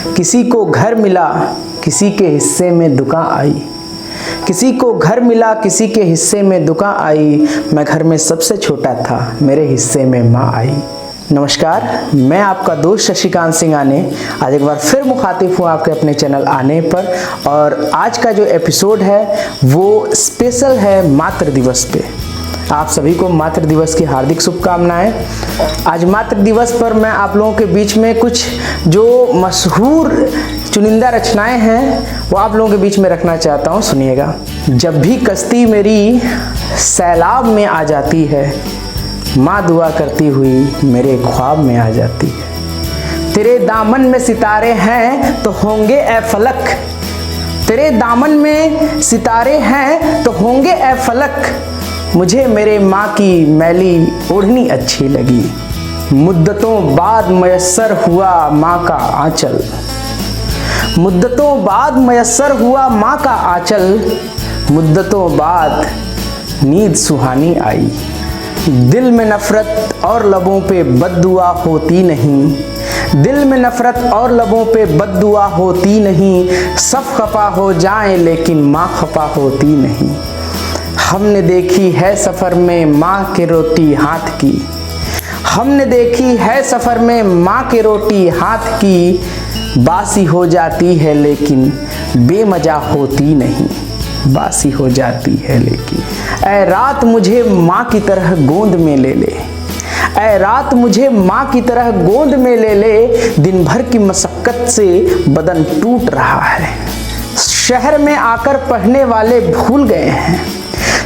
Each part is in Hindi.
किसी को घर मिला किसी के हिस्से में दुकान आई, किसी को घर मिला किसी के हिस्से में दुकान आई, मैं घर में सबसे छोटा था मेरे हिस्से में माँ आई। नमस्कार, मैं आपका दोस्त शशिकांत सिंह आने आज एक बार फिर मुखातिब हूँ आपके अपने चैनल आने पर। और आज का जो एपिसोड है वो स्पेशल है मातृ दिवस पे। आप सभी को मातृ दिवस की हार्दिक शुभकामनाएं। आज मातृ दिवस पर मैं आप लोगों के बीच में कुछ जो मशहूर चुनिंदा रचनाएं हैं वो आप लोगों के बीच में रखना चाहता हूं, सुनिएगा। जब भी कश्ती मेरी सैलाब में आ जाती है, माँ दुआ करती हुई मेरे ख्वाब में आ जाती है। तेरे दामन में सितारे हैं तो होंगे ए फलक, तेरे दामन में सितारे हैं तो होंगे ए फलक, मुझे मेरे माँ की मैली ओढ़नी अच्छी लगी। मुद्दतों बाद मयस्सर हुआ माँ का आंचल, मुद्दतों बाद मयस्सर हुआ माँ का आंचल, मुद्दतों बाद नींद सुहानी आई। दिल में नफरत और लबों पे बद्दुआ होती नहीं, दिल में नफरत और लबों पे बद्दुआ होती नहीं, सब खफा हो जाएं लेकिन माँ खफा होती नहीं। हमने देखी है सफ़र में माँ के रोटी हाथ की, हमने देखी है सफ़र में माँ के रोटी हाथ की, बासी हो जाती है लेकिन बेमजा होती नहीं, बासी हो जाती है लेकिन। ऐ रात मुझे माँ की तरह गोद में ले ले, ऐ रात मुझे माँ की तरह गोद में ले ले, दिन भर की मशक्कत से बदन टूट रहा है। शहर में आकर पढ़ने वाले भूल गए हैं,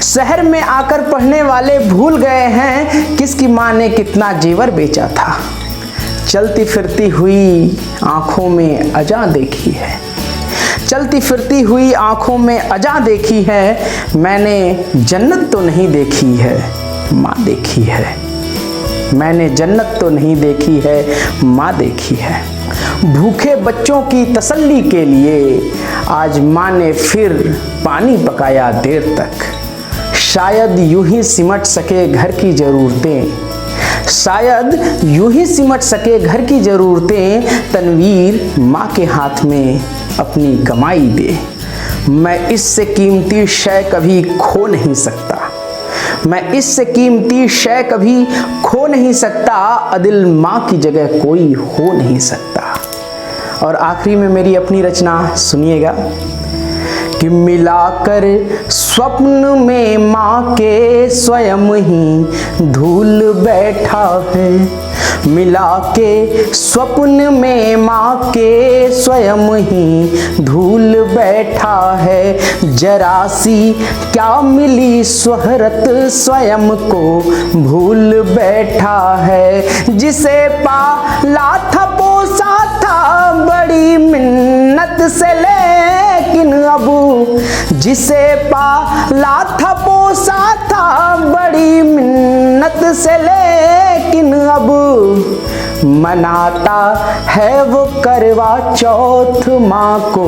शहर में आकर पढ़ने वाले भूल गए हैं, किसकी माँ ने कितना जेवर बेचा था। चलती फिरती हुई आंखों में अजा देखी है, चलती फिरती हुई आंखों में अजा देखी है, मैंने जन्नत तो नहीं देखी है माँ देखी है, मैंने जन्नत तो नहीं देखी है माँ देखी है। भूखे बच्चों की तसल्ली के लिए आज माँ ने फिर पानी पकाया देर तक, शायद यूं ही सिमट सके घर की ज़रूरतें, शायद यूं ही सिमट सके घर की ज़रूरतें, तनवीर माँ के हाथ में अपनी कमाई दे। मैं इससे कीमती शय कभी खो नहीं सकता, मैं इससे कीमती शय कभी खो नहीं सकता, अदिल माँ की जगह कोई हो नहीं सकता। और आखिरी में मेरी अपनी रचना सुनिएगा कि मिलाकर स्वप्न में माँ के स्वयं ही धूल बैठा है, मिला के स्वप्न में माँ के स्वयं ही धूल बैठा है। जरा सी क्या मिली शोहरत स्वयं को भूल बैठा है, जिसे पाला था पोसा था बड़ी मिन्नत से, लेकिन अब जिसे पाला था पोसा था बड़ी मिन्नत से, लेकिन अब मनाता है वो करवा चौथ माँ को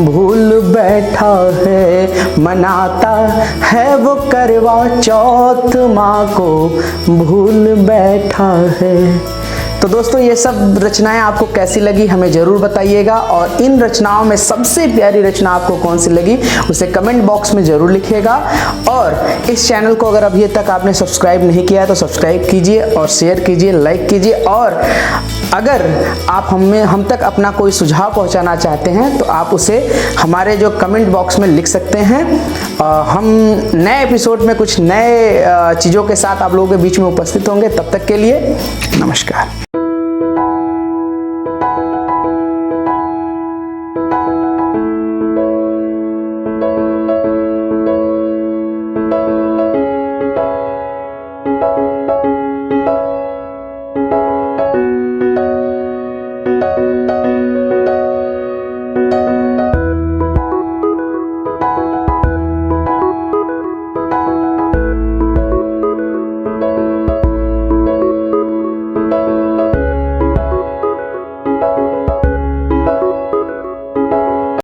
भूल बैठा है, मनाता है वो करवा चौथ माँ को भूल बैठा है। तो दोस्तों ये सब रचनाएं आपको कैसी लगी हमें ज़रूर बताइएगा, और इन रचनाओं में सबसे प्यारी रचना आपको कौन सी लगी उसे कमेंट बॉक्स में ज़रूर लिखिएगा। और इस चैनल को अगर अभी तक आपने सब्सक्राइब नहीं किया है तो सब्सक्राइब कीजिए और शेयर कीजिए, लाइक कीजिए। और अगर आप हम तक अपना कोई सुझाव पहुंचाना चाहते हैं तो आप उसे हमारे जो कमेंट बॉक्स में लिख सकते हैं। हम नए एपिसोड में कुछ नए चीज़ों के साथ आप लोगों के बीच में उपस्थित होंगे। तब तक के लिए नमस्कार।